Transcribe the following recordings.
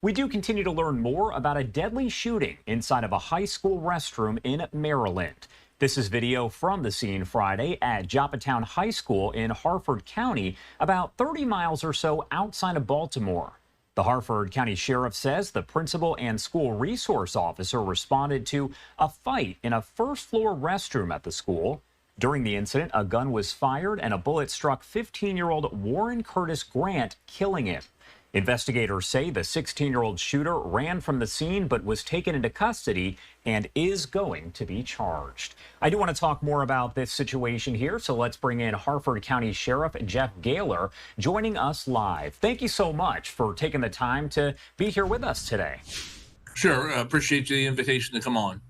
We do continue to learn more about a deadly shooting inside of a high school restroom in Maryland. This is video from the scene Friday at Joppatowne High School in Harford County, about 30 miles or so outside of Baltimore. The Harford County Sheriff says the principal and school resource officer responded to a fight in a first-floor restroom at the school. During the incident, a gun was fired and a bullet struck 15-year-old Warren Curtis Grant, killing him. Investigators say the 16-year-old shooter ran from the scene but was taken into custody and is going to be charged. I do want to talk more about this situation here, so let's bring in Harford County Sheriff Jeff Gahler joining us live. Thank you so much for taking the time to be here with us today. Sure. Appreciate the invitation to come on.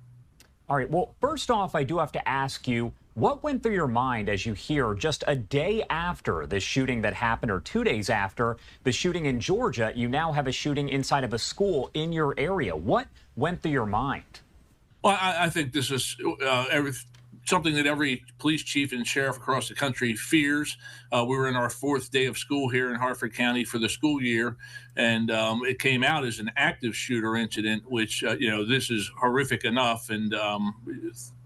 All right. Well, first off, I do have to ask you, what went through your mind as you hear just a day after the shooting that happened, or 2 days after the shooting in Georgia, you now have a shooting inside of a school in your area? What went through your mind? Well, I think this is something that every police chief and sheriff across the country fears. We were in our fourth day of school here in Harford County for the school year, and it came out as an active shooter incident, which, this is horrific enough. And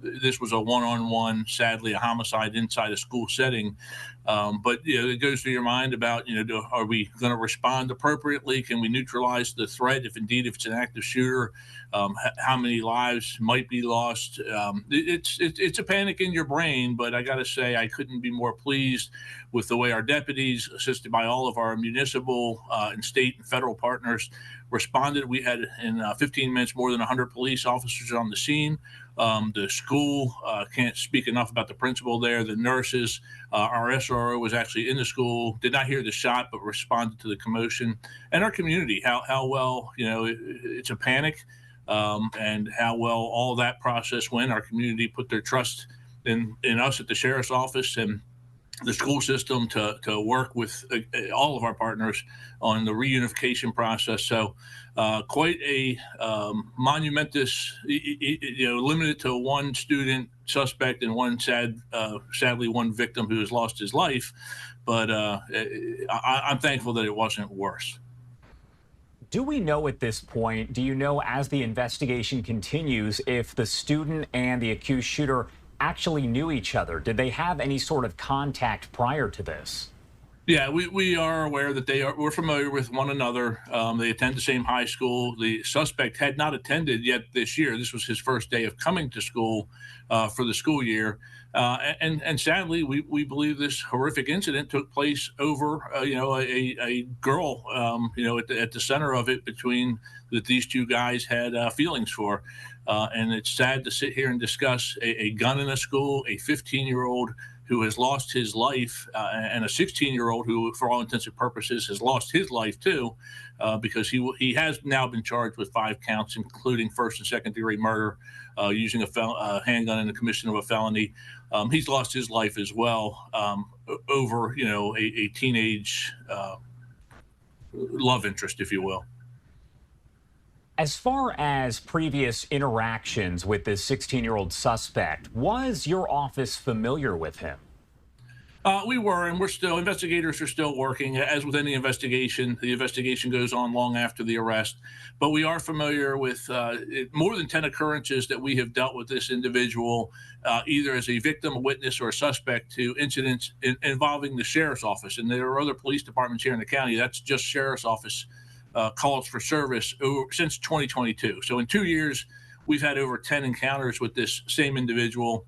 this was a one-on-one, sadly, a homicide inside a school setting. But it goes through your mind about, are we going to respond appropriately? Can we neutralize the threat if it's an active shooter? How many lives might be lost? It's a panic in your brain, but I got to say, I couldn't be more pleased with the way our deputies, assisted by all of our municipal and state and federal partners, responded. We had in 15 minutes more than 100 police officers on the scene. The school, can't speak enough about the principal there, the nurses. Our SRO was actually in the school, did not hear the shot, but responded to the commotion. And our community, how well, it's a panic, and how well all that process went. Our community put their trust in us at the sheriff's office and the school system to work with all of our partners on the reunification process. So quite a monumentous, limited to one student suspect and sadly one victim who has lost his life. But I'm thankful that it wasn't worse. Do we know at this point, do you know as the investigation continues, if the student and the accused shooter actually knew each other? Did they have any sort of contact prior to this? Yeah, we are aware that we're familiar with one another. They attend the same high school. The suspect had not attended yet this year. This was his first day of coming to school for the school year. And sadly, we believe this horrific incident took place over, a girl, at the center of it, between that these two guys had feelings for. And it's sad to sit here and discuss a gun in a school, a 15-year-old who has lost his life, and a 16-year-old who, for all intents and purposes, has lost his life too, because he has now been charged with 5 counts, including first and second-degree murder, using a handgun in the commission of a felony. He's lost his life as well, over a teenage love interest, if you will. As far as previous interactions with this 16-year-old suspect, was your office familiar with him? We were, and investigators are still working. As with any investigation, the investigation goes on long after the arrest. But we are familiar with more than 10 occurrences that we have dealt with this individual, either as a victim, a witness, or a suspect to incidents involving the sheriff's office. And there are other police departments here in the county. That's just sheriff's office calls for service since 2022. So in 2 years, we've had over 10 encounters with this same individual.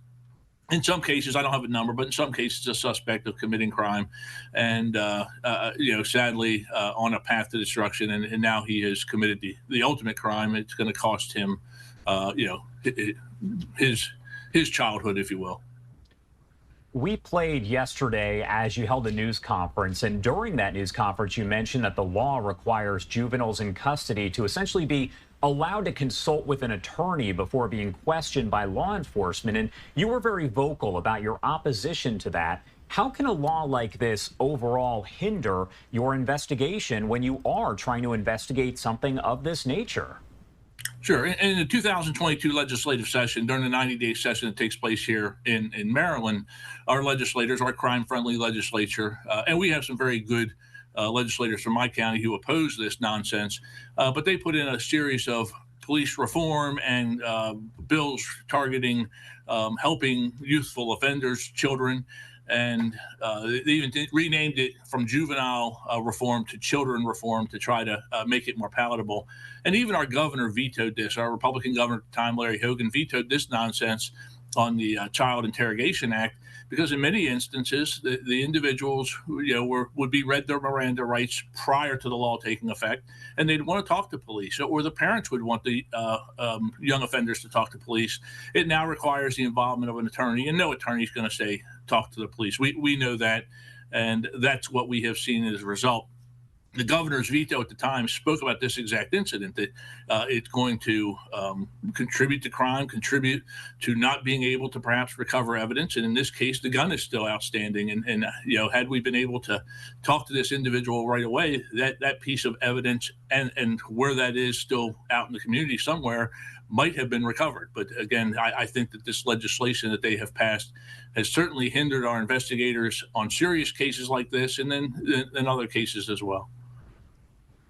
In some cases, I don't have a number, but in some cases, a suspect of committing crime, and sadly, on a path to destruction. And now he has committed the ultimate crime. It's going to cost him, his childhood, if you will. We played yesterday as you held a news conference, and during that news conference, you mentioned that the law requires juveniles in custody to essentially be allowed to consult with an attorney before being questioned by law enforcement. And you were very vocal about your opposition to that. How can a law like this overall hinder your investigation when you are trying to investigate something of this nature? Sure. In the 2022 legislative session, during the 90-day session that takes place here in Maryland, our legislators, our crime-friendly legislature, and we have some very good legislators from my county who oppose this nonsense, but they put in a series of police reform and bills targeting helping youthful offenders, children, and they even renamed it from juvenile reform to children reform to try to make it more palatable. And even our governor vetoed this. Our Republican governor at the time, Larry Hogan, vetoed this nonsense on the Child Interrogation Act, because in many instances the individuals would be read their Miranda rights prior to the law taking effect, and they'd want to talk to police, or the parents would want the young offenders to talk to police. It now requires the involvement of an attorney, and no attorney is going to say talk to the police. We know that, and that's what we have seen as a result. The governor's veto at the time spoke about this exact incident, that it's going to contribute to crime, contribute to not being able to perhaps recover evidence. And in this case, the gun is still outstanding. And had we been able to talk to this individual right away, that piece of evidence and where that is still out in the community somewhere might have been recovered. But again, I think that this legislation that they have passed has certainly hindered our investigators on serious cases like this, and then in other cases as well.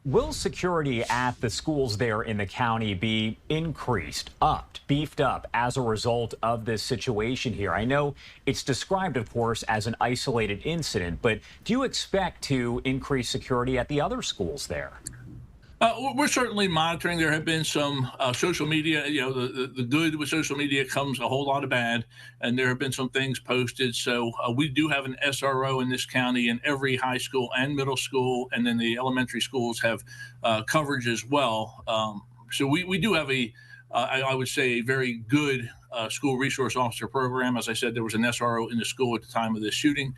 Will security at the schools there in the county be increased, upped, beefed up as a result of this situation here? I know it's described, of course, as an isolated incident, but do you expect to increase security at the other schools there? We're certainly monitoring. There have been some social media, the good with social media comes a whole lot of bad, and there have been some things posted. So we do have an SRO in this county, and every high school and middle school, and then the elementary schools have coverage as well. So we do have I would say, a very good school resource officer program. As I said, there was an SRO in the school at the time of this shooting.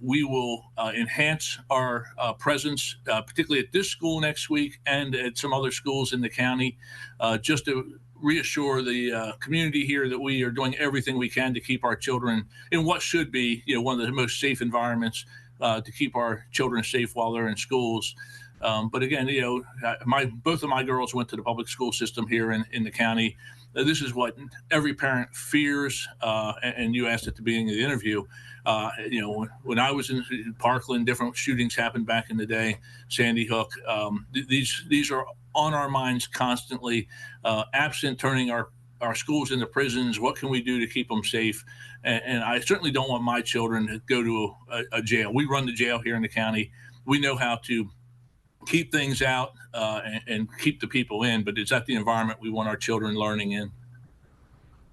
We will enhance our presence, particularly at this school next week and at some other schools in the county, just to reassure the community here that we are doing everything we can to keep our children in what should be, one of the most safe environments, to keep our children safe while they're in schools. But again, both of my girls went to the public school system here in the county. This is what every parent fears. And you asked at the beginning of the interview, when I was in Parkland, different shootings happened back in the day, Sandy Hook. These are on our minds constantly, absent turning our schools into prisons. What can we do to keep them safe? And I certainly don't want my children to go to a jail. We run the jail here in the county. We know how to keep things out and keep the people in, but it's not the environment we want our children learning in.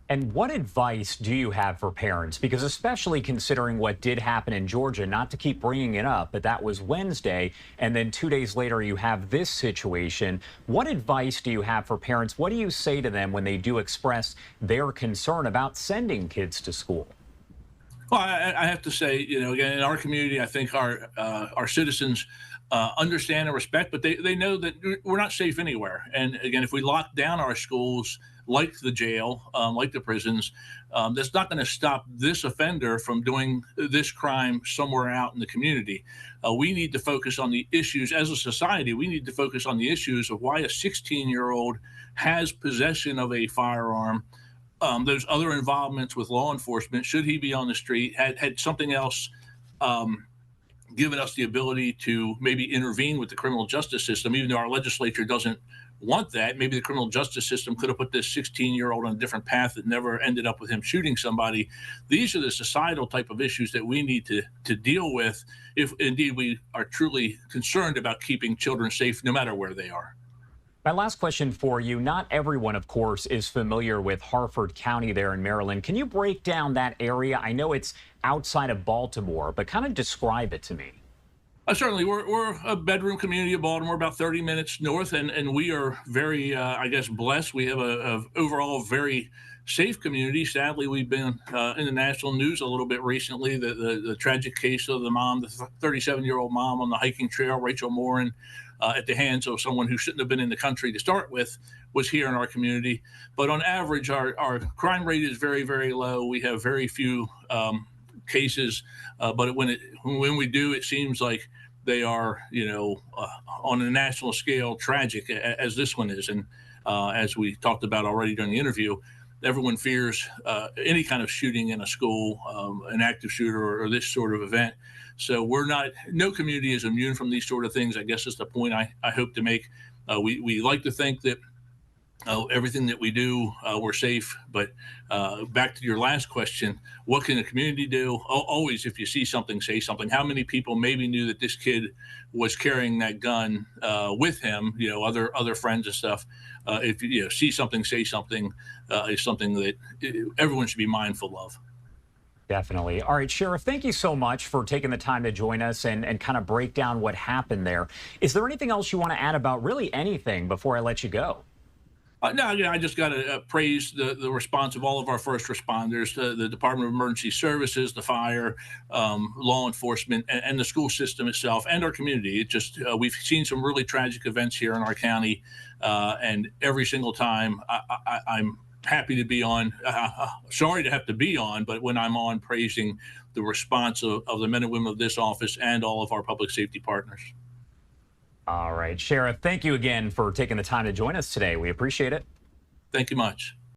And what advice do you have for parents? Because especially considering what did happen in Georgia, not to keep bringing it up, but that was Wednesday, and then 2 days later you have this situation. What advice do you have for parents? What do you say to them when they do express their concern about sending kids to school? Well, I have to say, again, in our community, I think our citizens understand and respect, but they know that we're not safe anywhere. And again, if we lock down our schools, like the jail, like the prisons, that's not going to stop this offender from doing this crime somewhere out in the community. We need to focus on the issues as a society. We need to focus on the issues of why a 16-year-old has possession of a firearm. Those other involvements with law enforcement, should he be on the street, had something else given us the ability to maybe intervene with the criminal justice system, even though our legislature doesn't want that. Maybe the criminal justice system could have put this 16-year-old on a different path that never ended up with him shooting somebody. These are the societal type of issues that we need to deal with if indeed we are truly concerned about keeping children safe no matter where they are. My last question for you. Not everyone, of course, is familiar with Harford County there in Maryland. Can you break down that area? I know it's outside of Baltimore, but kind of describe it to me. Certainly, we're a bedroom community of Baltimore, about 30 minutes north, and we are very, blessed. We have a overall very safe community. Sadly, we've been in the national news a little bit recently. The tragic case of the mom, the 37-year-old mom on the hiking trail, Rachel Morin, at the hands of someone who shouldn't have been in the country to start with, was here in our community. But on average, our crime rate is very, very low. We have very few cases, but when we do, it seems like they are, on a national scale, tragic as this one is. And as we talked about already during the interview, everyone fears any kind of shooting in a school, an active shooter or this sort of event. So no community is immune from these sort of things, I guess is the point I hope to make. We like to think that everything that we do, we're safe. But back to your last question, what can the community do? Always, if you see something, say something. How many people maybe knew that this kid was carrying that gun with him? Other friends and stuff. If you see something, say something is something that everyone should be mindful of. Definitely. All right, Sheriff, thank you so much for taking the time to join us and kind of break down what happened there. Is there anything else you want to add about really anything before I let you go? No, I just got to praise the response of all of our first responders, the Department of Emergency Services, the fire, law enforcement, and the school system itself, and our community. It just we've seen some really tragic events here in our county, and every single time I'm happy to be on. Sorry to have to be on, but when I'm on, praising the response of the men and women of this office and all of our public safety partners. All right, Sheriff, thank you again for taking the time to join us today. We appreciate it. Thank you much.